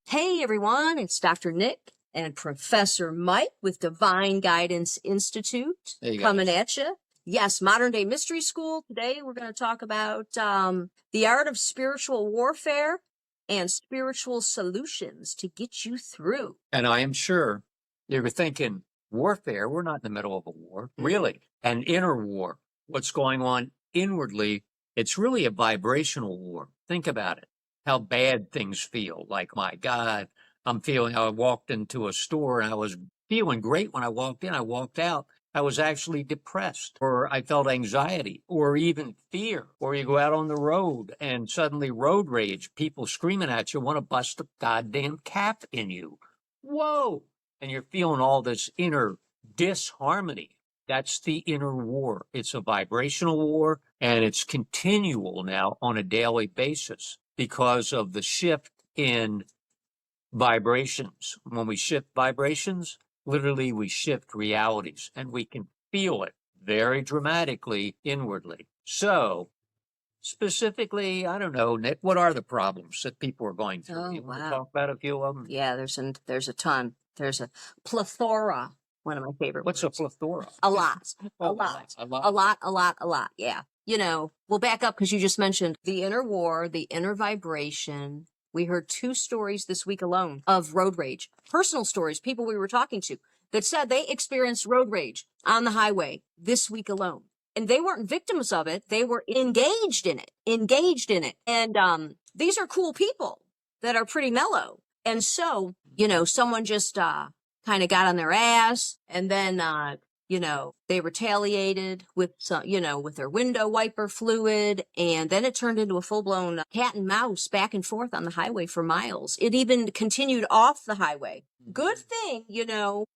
Hey everyone, it's Dr. Nick and Professor Mike with Divine Guidance Institute coming at you. Yes, Modern Day Mystery School. Today we're going to talk about the art of spiritual warfare and spiritual solutions to get you through. And I am sure you were thinking, warfare, we're not in the middle of a war, really. An inner war, what's going on inwardly, it's really a vibrational war. Think about it, how bad things feel. Like, my God, I walked into a store and I was feeling great when I walked in. I walked out. I was actually depressed, or I felt anxiety, or even fear. Or you go out on the road and suddenly road rage, people screaming at you, want to bust a goddamn cap in you. Whoa. And you're feeling all this inner disharmony. That's the inner war. It's a vibrational war, and it's continual now on a daily basis because of the shift in vibrations. When we shift vibrations, literally we shift realities, and we can feel it very dramatically inwardly. So specifically, I don't know, Nick, what are the problems that people are going through? Oh, You want to wow. talk about a few of them? Yeah, there's a ton. There's a plethora, one of my favorite What's words. a plethora? A lot. Oh, A lot. a lot. A lot, a lot, a lot. Yeah. You know, we'll back up because you just mentioned the inner war, the inner vibration. We heard 2 stories this week alone of road rage, personal stories, people we were talking to that said they experienced road rage on the highway this week alone. And they weren't victims of it. They were engaged in it. And these are cool people that are pretty mellow. And so, you know, someone just kind of got on their ass, and then they retaliated with some, with their window wiper fluid, and then it turned into a full-blown cat and mouse back and forth on the highway for miles. It even continued off the highway. Good thing,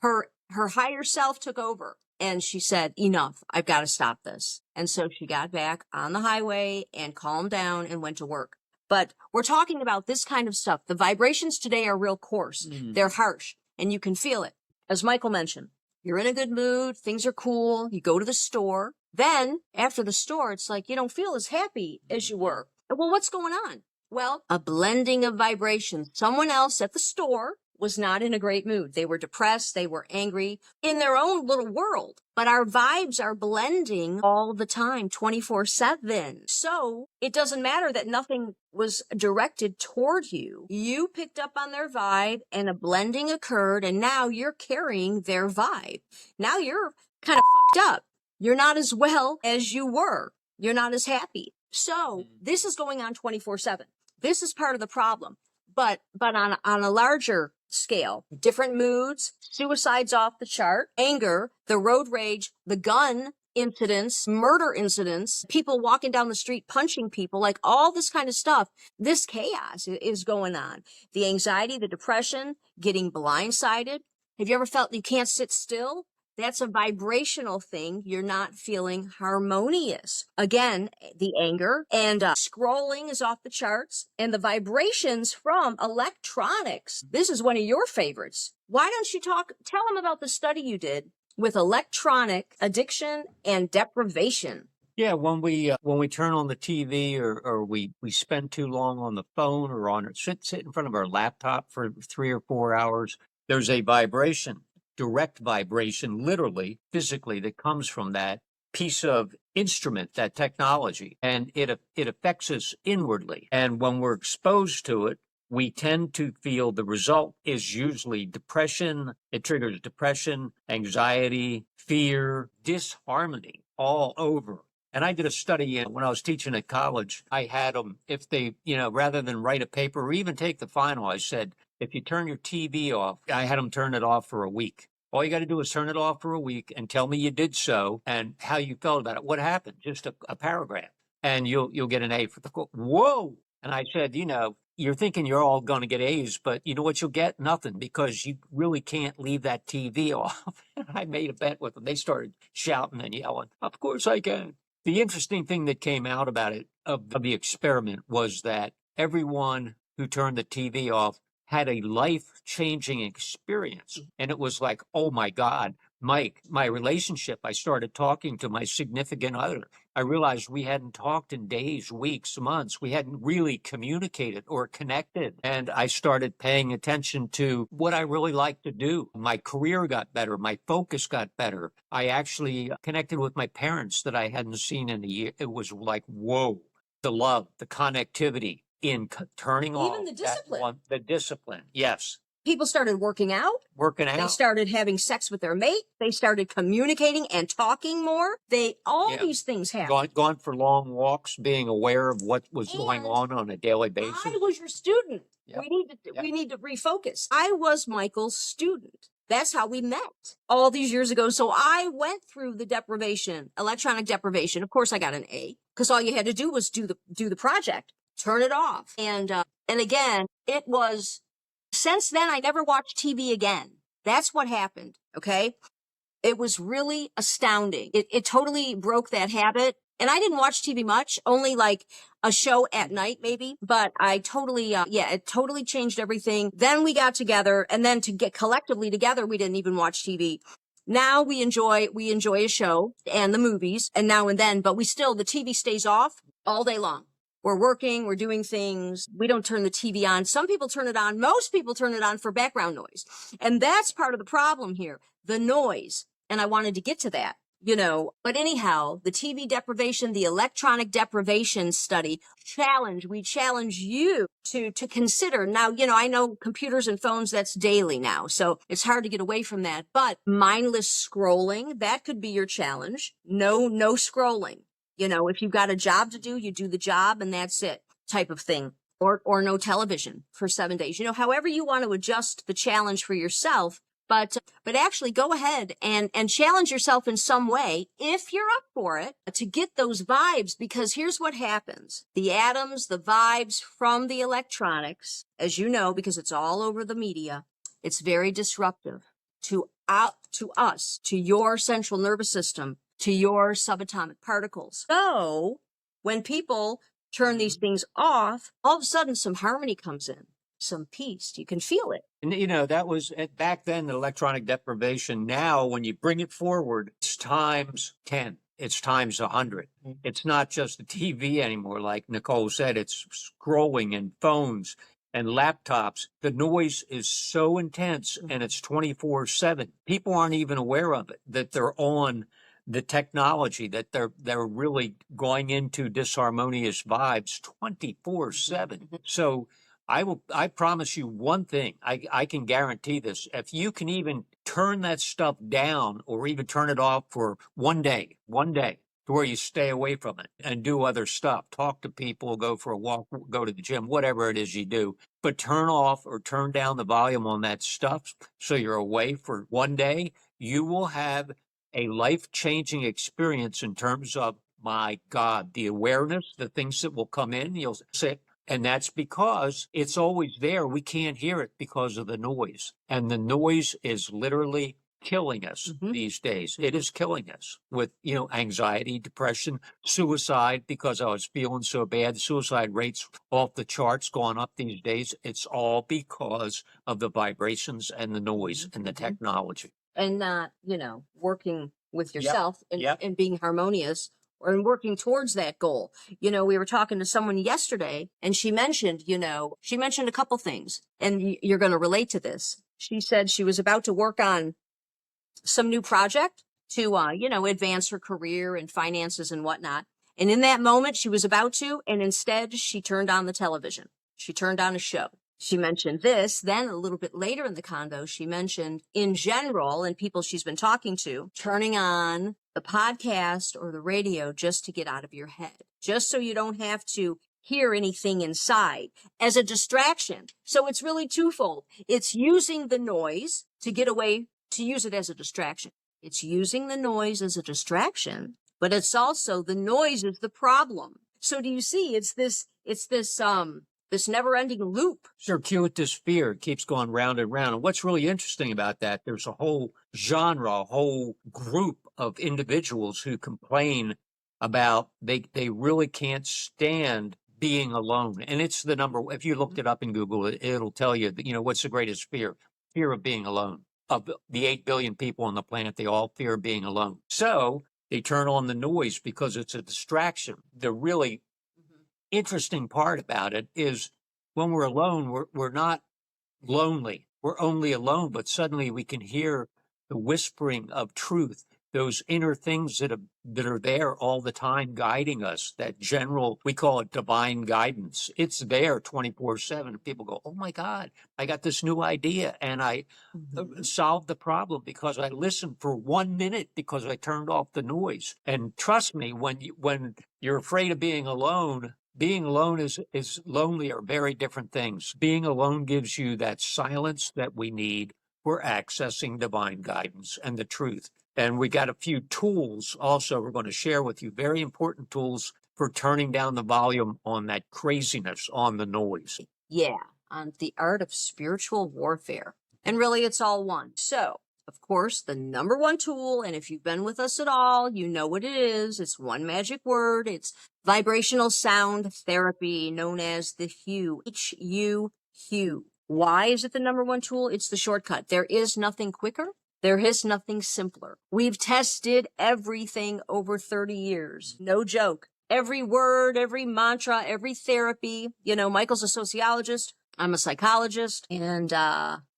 her higher self took over, and she said, enough, I've got to stop this. And so she got back on the highway and calmed down and went to work. But we're talking about this kind of stuff. The vibrations today are real coarse. They're harsh, and you can feel it. As Michael mentioned, you're in a good mood, things are cool, you go to the store. Then, after the store, it's like you don't feel as happy as you were. Well, what's going on? Well, a blending of vibrations. Someone else at the store was not in a great mood. They were depressed, they were angry in their own little world. But our vibes are blending all the time, 24/7. So it doesn't matter that nothing was directed toward you. You picked up on their vibe and a blending occurred, and now you're carrying their vibe. Now you're kind of fucked up. You're not as well as you were. You're not as happy. So this is going on 24/7. This is part of the problem. But on a larger scale, different moods, suicides off the chart, anger, the road rage, the gun incidents, murder incidents, people walking down the street punching people, like all this kind of stuff. This chaos is going on. The anxiety, the depression, getting blindsided. Have you ever felt you can't sit still? That's a vibrational thing. You're not feeling harmonious. Again, the anger and scrolling is off the charts, and the vibrations from electronics. This is one of your favorites. Why don't you tell them about the study you did with electronic addiction and deprivation? Yeah, when we turn on the TV, or we spend too long on the phone, or sit in front of our laptop for 3 or 4 hours, there's a vibration, direct vibration, literally, physically, that comes from that piece of instrument, that technology, and it affects us inwardly. And when we're exposed to it, we tend to feel the result is usually depression. It triggers depression, anxiety, fear, disharmony all over. And I did a study when I was teaching at college. I had them, if they, rather than write a paper or even take the final, I said, if you turn your TV off, I had them turn it off for a week. All you got to do is turn it off for a week and tell me you did so and how you felt about it. What happened? Just a paragraph. And you'll get an A for the quote. Whoa. And I said, you're thinking you're all going to get A's, but you know what you'll get? Nothing, because you really can't leave that TV off. I made a bet with them. They started shouting and yelling. Of course I can. The interesting thing that came out about it, of the experiment, was that everyone who turned the TV off had a life-changing experience. And it was like, oh my God, Mike, my relationship, I started talking to my significant other. I realized we hadn't talked in days, weeks, months. We hadn't really communicated or connected. And I started paying attention to what I really like to do. My career got better. My focus got better. I actually connected with my parents that I hadn't seen in a year. It was like, whoa, the love, the connectivity in turning off. Even the discipline. The discipline. Yes. People started working out. They started having sex with their mate. They started communicating and talking more. These things happen. Gone for long walks, being aware of what was going on a daily basis. I was your student. Yep. We need to refocus. I was Michael's student. That's how we met all these years ago. So I went through the deprivation, electronic deprivation. Of course, I got an A because all you had to do was do the project, turn it off. And again, it was. Since then, I never watched TV again. That's what happened, okay? It was really astounding. It totally broke that habit. And I didn't watch TV much, only like a show at night maybe. But I totally, it totally changed everything. Then we got together, and then to get collectively together, we didn't even watch TV. Now we enjoy a show and the movies and now and then, but the TV stays off all day long. We're working, we're doing things. We don't turn the TV on. Some people turn it on. Most people turn it on for background noise. And that's part of the problem here, the noise. And I wanted to get to that, But anyhow, the TV deprivation, the electronic deprivation study we challenge you to consider. Now, I know computers and phones, that's daily now. So it's hard to get away from that. But mindless scrolling, that could be your challenge. No scrolling. If you've got a job to do, you do the job and that's it type of thing. Or no television for 7 days. However you want to adjust the challenge for yourself. But actually go ahead and challenge yourself in some way if you're up for it to get those vibes, because here's what happens. The atoms, the vibes from the electronics, as you know, because it's all over the media, it's very disruptive to us, to your central nervous system, to your subatomic particles. So when people turn these things off, all of a sudden some harmony comes in, some peace. You can feel it. And, that was back then, the electronic deprivation. Now, when you bring it forward, it's times 10. It's times 100. Mm-hmm. It's not just the TV anymore. Like Nicole said, it's scrolling and phones and laptops. The noise is so intense and it's 24/7. People aren't even aware of it, that they're on the technology, that they're really going into disharmonious vibes 24/7. So I promise you one thing. I can guarantee this. If you can even turn that stuff down or even turn it off for one day to where you stay away from it and do other stuff, talk to people, go for a walk, go to the gym, whatever it is you do, but turn off or turn down the volume on that stuff so you're away for one day, you will have a life-changing experience in terms of, my God, the awareness, the things that will come in, you'll sit. And that's because it's always there. We can't hear it because of the noise. And the noise is literally killing us these days. It is killing us with, anxiety, depression, suicide, because I was feeling so bad. The suicide rates off the charts going up these days. It's all because of the vibrations and the noise and the technology. And not, working with yourself and being harmonious or working towards that goal. We were talking to someone yesterday and she mentioned a couple things, and you're going to relate to this. She said she was about to work on some new project to, advance her career and finances and whatnot. And in that moment she was about to, and instead she turned on the television. She turned on a show. She mentioned this. Then a little bit later in the convo, she mentioned in general, and people she's been talking to, turning on the podcast or the radio just to get out of your head, just so you don't have to hear anything inside as a distraction. So it's really twofold. It's using the noise to get away, to use it as a distraction. It's using the noise as a distraction, but it's also the noise is the problem. So do you see, it's this never-ending loop. Circuitous fear keeps going round and round. And what's really interesting about that, there's a whole genre, a whole group of individuals who complain about they really can't stand being alone. And it's the number, if you looked it up in Google, it'll tell you, what's the greatest fear? Fear of being alone. of the 8 billion people on the planet, they all fear being alone. So they turn on the noise because it's a distraction. The really interesting part about it is when we're alone, we're not lonely. We're only alone, but suddenly we can hear the whispering of truth, those inner things that are there all the time guiding us, that general, we call it divine guidance. It's there 24/7. People go, oh my God, I got this new idea and I solved the problem because I listened for 1 minute because I turned off the noise. And trust me, when you're afraid of being alone is lonely are very different things. Being alone gives you that silence that we need for accessing divine guidance and the truth. And we got a few tools also we're going to share with you, very important tools for turning down the volume on that craziness, on the noise. Yeah, on the art of spiritual warfare. And really, it's all one. So, of course, the number one tool, and if you've been with us at all, you know what it is. It's one magic word. It's vibrational sound therapy, known as the HU. H-U. Why is it the number one tool? It's the shortcut. There is nothing quicker. There is nothing simpler. We've tested everything over 30 years. No joke. Every word, every mantra, every therapy. You know, Michael's a sociologist. I'm a psychologist. And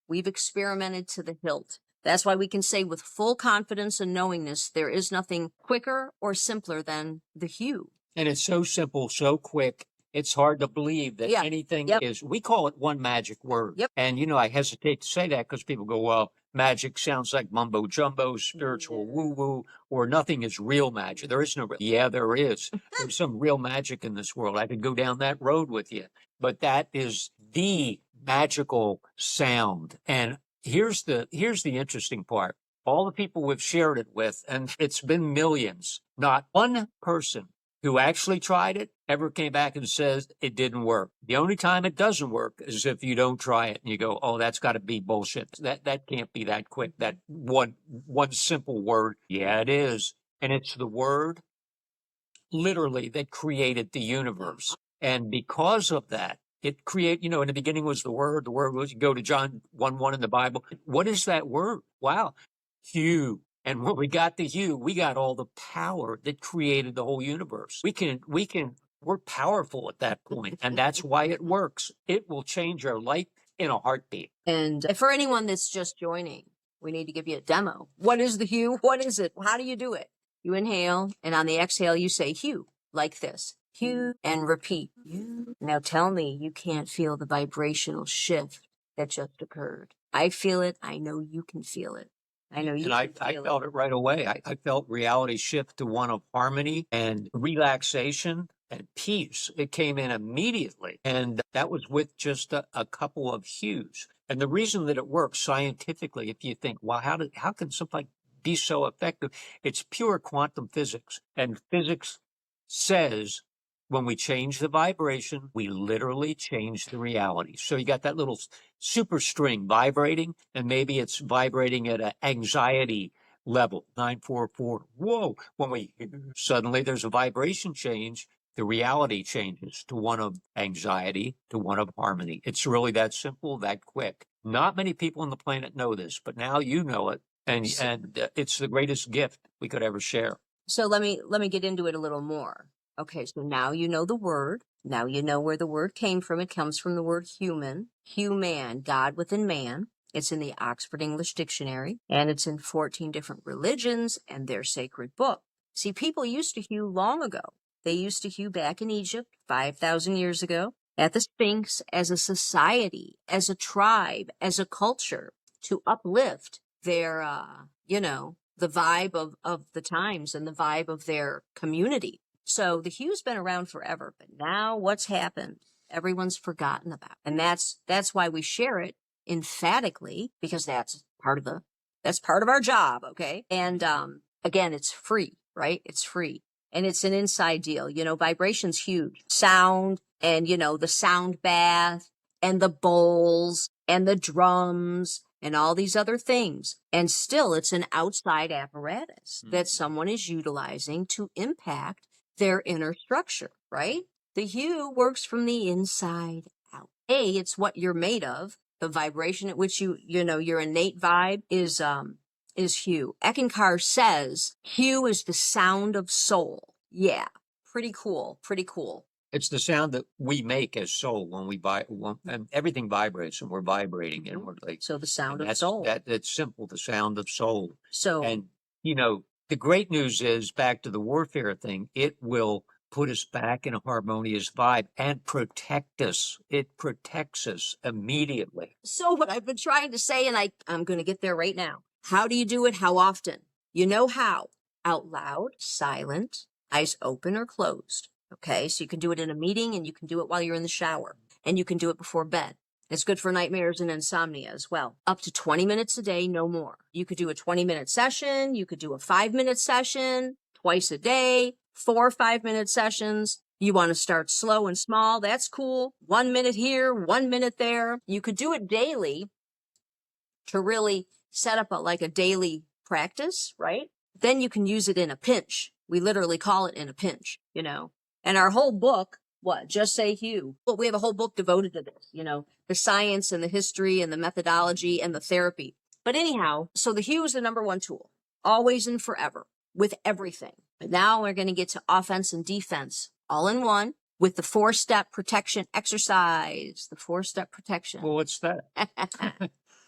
we've experimented to the hilt. That's why we can say with full confidence and knowingness, there is nothing quicker or simpler than the HU. And it's so simple, so quick. It's hard to believe that anything is, we call it one magic word. And, you know, I hesitate to say that because people go, well, magic sounds like mumbo jumbo, spiritual woo woo, or nothing is real magic. There is no, yeah, there is. There's some real magic in this world. I could go down that road with you, but that is the magical sound. And here's the interesting part. All the people we've shared it with, and it's been millions, not one person who actually tried it ever came back and says it didn't work. The only time it doesn't work is if you don't try it and you go, oh, that's got to be bullshit. That can't be that quick. That one simple word. Yeah, it is. And it's the word literally that created the universe. And because of that, it create, you know, in the beginning was the word was, you go to John 1:1 in the Bible. What is that word? Wow. HU. And when we got the HU, we got all the power that created the whole universe. We're powerful at that point, and that's why it works. It will change your life in a heartbeat. And for anyone that's just joining, we need to give you a demo. What is the HU? What is it? How do you do it? You inhale, and on the exhale, you say HU, like this. HU, and repeat. HU. Now tell me you can't feel the vibrational shift that just occurred. I feel it. I know you can feel it. I know you. And I felt it right away. I felt reality shift to one of harmony and relaxation and peace. It came in immediately. And that was with just a couple of HUs. And the reason that it works scientifically, if you think, well, how can something be so effective? It's pure quantum physics. And physics says when we change the vibration, we literally change the reality. So you got that little super string vibrating, and maybe it's vibrating at an anxiety level, 944. Whoa. When suddenly there's a vibration change, the reality changes to one of anxiety, to one of harmony. It's really that simple, that quick. Not many people on the planet know this, but now you know it. And it's the greatest gift we could ever share. So let me get into it a little more. Okay, so now you know the word. Now you know where the word came from. It comes from the word human, human, God within man. It's in the Oxford English Dictionary, and it's in 14 different religions and their sacred book. See, people used to hew long ago. They used to hew back in Egypt 5,000 years ago at the Sphinx as a society, as a tribe, as a culture to uplift their, the vibe of the times and the vibe of their community. So the HU's been around forever, but now what's happened? Everyone's forgotten about. And that's why we share it emphatically, because that's part of our job, okay? And again, it's free, right? It's free. And it's an inside deal. You know, vibration's huge. Sound and, the sound bath and the bowls and the drums and all these other things. And still, it's an outside apparatus that someone is utilizing to impact their inner structure, right? The HU works from the inside out. It's what you're made of, the vibration at which your innate vibe is hue. Eckankar says hue is the sound of soul. Yeah, pretty cool. Pretty cool. It's the sound that we make as soul when we and everything vibrates and we're vibrating inwardly. So the sound And of soul. That's simple, the sound of soul. So, And, you know, the great news is, back to the warfare thing, it will put us back in a harmonious vibe and protect us. It protects us immediately. so what I've been trying to say, and I'm going to get there right now. How do you do it? How often? You know how? Out loud, silent, eyes open or closed. Okay, so you can do it in a meeting, and you can do it while you're in the shower, and you can do it before bed. It's good for nightmares and insomnia as well. Up to 20 minutes a day, no more. You could do a 20-minute session. You could do a 5-minute session twice a day, 4 5-minute sessions. You want to start slow and small. That's cool. 1 minute here, 1 minute there. You could do it daily to really set up a daily practice, right? Then you can use it in a pinch. We literally call it in a pinch, And our whole book, what? Just Say Hue. Well, we have a whole book devoted to this, the science and the history and the methodology and the therapy. But anyhow, so the hue is the number one tool, always and forever, with everything. But now we're going to get to offense and defense all in one with the 4-step protection exercise. The 4-step protection. Well, what's that?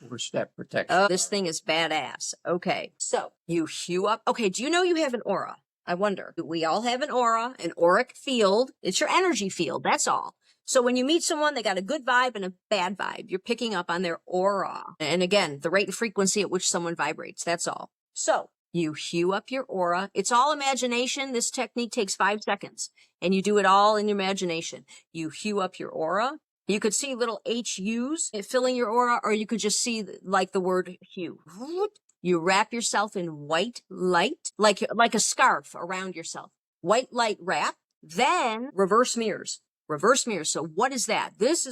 4-step protection. Oh, this thing is badass. Okay, so you hue up. Okay, do you know you have an aura? I wonder. We all have an aura, an auric field. It's your energy field, that's all. So when you meet someone, they got a good vibe and a bad vibe. You're picking up on their aura. And again, the rate and frequency at which someone vibrates, that's all. So you hue up your aura. It's all imagination. This technique takes 5 seconds, and you do it all in your imagination. You hue up your aura. You could see little HUs filling your aura, or you could just see the word hue. You wrap yourself in white light, like a scarf around yourself. White light wrap, then reverse mirrors. Reverse mirrors. So what is that? This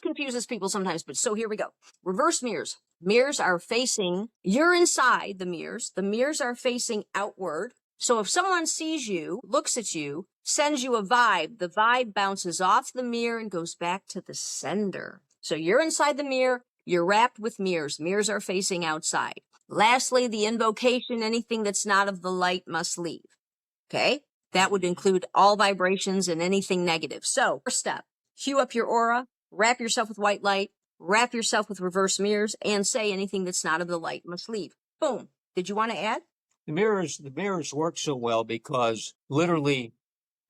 confuses people sometimes, but so here we go. Reverse mirrors. Mirrors are facing, you're inside the mirrors. The mirrors are facing outward. So if someone sees you, looks at you, sends you a vibe, the vibe bounces off the mirror and goes back to the sender. So you're inside the mirror, you're wrapped with mirrors. Mirrors are facing outside. Lastly, the invocation, anything that's not of the light must leave. Okay? That would include all vibrations and anything negative. So, first step, hue up your aura, wrap yourself with white light, wrap yourself with reverse mirrors, and say anything that's not of the light must leave. Boom. Did you want to add? The mirrors work so well because literally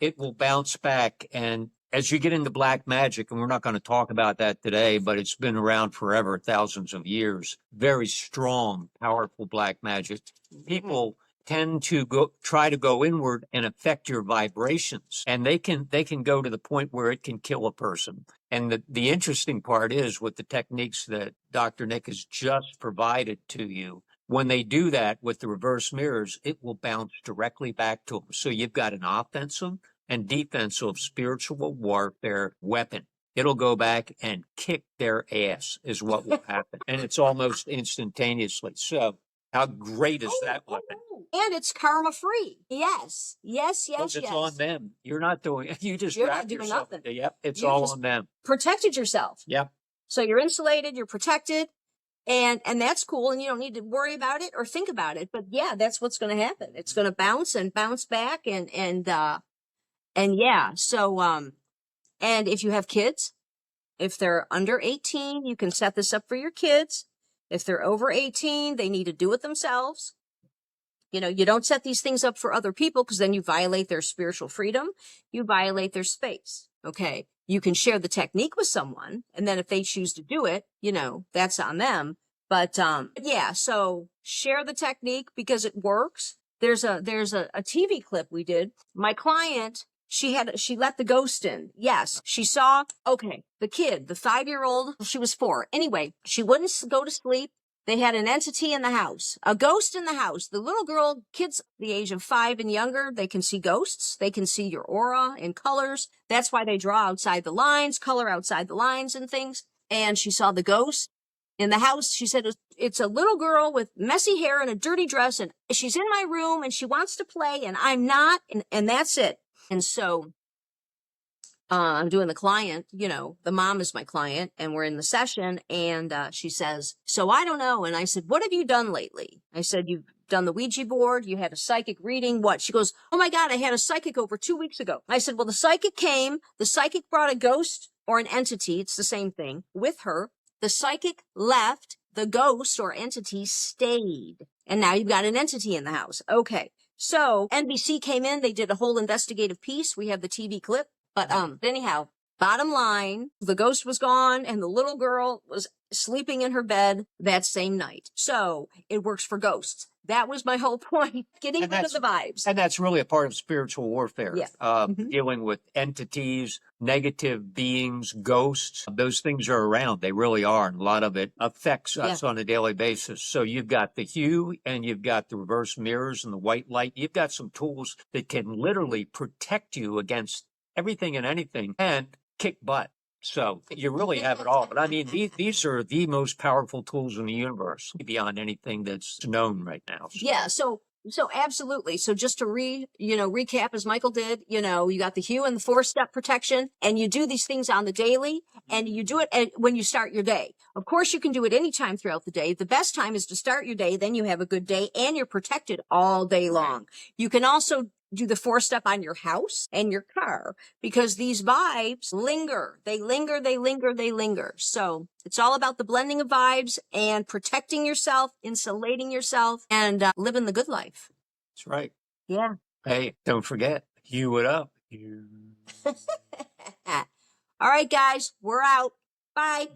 it will bounce back. And as you get into black magic, and we're not going to talk about that today, but it's been around forever, thousands of years, very strong, powerful black magic. People tend to try to go inward and affect your vibrations, and they can go to the point where it can kill a person. And the interesting part is, with the techniques that Dr. Nick has just provided to you, when they do that with the reverse mirrors, it will bounce directly back to them. So you've got an offensive and defensive spiritual warfare weapon. It'll go back and kick their ass is what will happen. And it's almost instantaneously. So how great is that weapon? And it's karma free. Yes. Because it's on them. You're not doing it. You're not doing yourself. nothing. Yep. It's all on them. Protected yourself. Yep. So you're insulated, you're protected, and that's cool, and you don't need to worry about it or think about it. But yeah, that's what's going to happen. It's going to bounce and bounce back, and yeah. So and if you have kids, if they're under 18, you can set this up for your kids. If they're over 18, they need to do it themselves. You don't set these things up for other people, because then you violate their spiritual freedom. You violate their space. Okay. You can share the technique with someone, and then if they choose to do it, that's on them. But yeah, so share the technique because it works. There's a TV clip we did. My client, she let the ghost in. Yes, she saw, the kid, the 5-year-old, she was 4. Anyway, she wouldn't go to sleep. They had an entity in the house, a ghost in the house. The little girl, kids the age of 5 and younger, they can see ghosts. They can see your aura and colors. That's why they draw outside the lines, color outside the lines and things. And she saw the ghost in the house. She said, it's a little girl with messy hair and a dirty dress, and she's in my room and she wants to play, and I'm not. And that's it. And so I'm doing the client, the mom is my client, and we're in the session, and she says, so I don't know. And I said, what have you done lately? I said, you've done the Ouija board, you had a psychic reading, what? She goes, oh my God, I had a psychic over 2 weeks ago. I said, well, the psychic came, the psychic brought a ghost or an entity, it's the same thing, with her. The psychic left, the ghost or entity stayed. And now you've got an entity in the house. Okay. So NBC came in, they did a whole investigative piece. We have the TV clip. But anyhow, bottom line, the ghost was gone and the little girl was sleeping in her bed that same night. So it works for ghosts. That was my whole point, getting rid of the vibes. And that's really a part of spiritual warfare. Yeah. Dealing with entities, negative beings, ghosts. Those things are around. They really are. And a lot of it affects us on a daily basis. So you've got the hue and you've got the reverse mirrors and the white light. You've got some tools that can literally protect you against everything and anything and kick butt. So you really have it all. But I mean, these are the most powerful tools in the universe beyond anything that's known right now. So. Yeah. So absolutely. So just to recap as Michael did, you got the hue and the 4-step protection, and you do these things on the daily, and you do it when you start your day. Of course, you can do it anytime throughout the day. The best time is to start your day. Then you have a good day and you're protected all day long. You can also do the 4-step on your house and your car, because these vibes linger. They linger, they linger, they linger. So it's all about the blending of vibes and protecting yourself, insulating yourself, and living the good life. That's right. Yeah. Hey, don't forget, hue it up. All right, guys, we're out. Bye.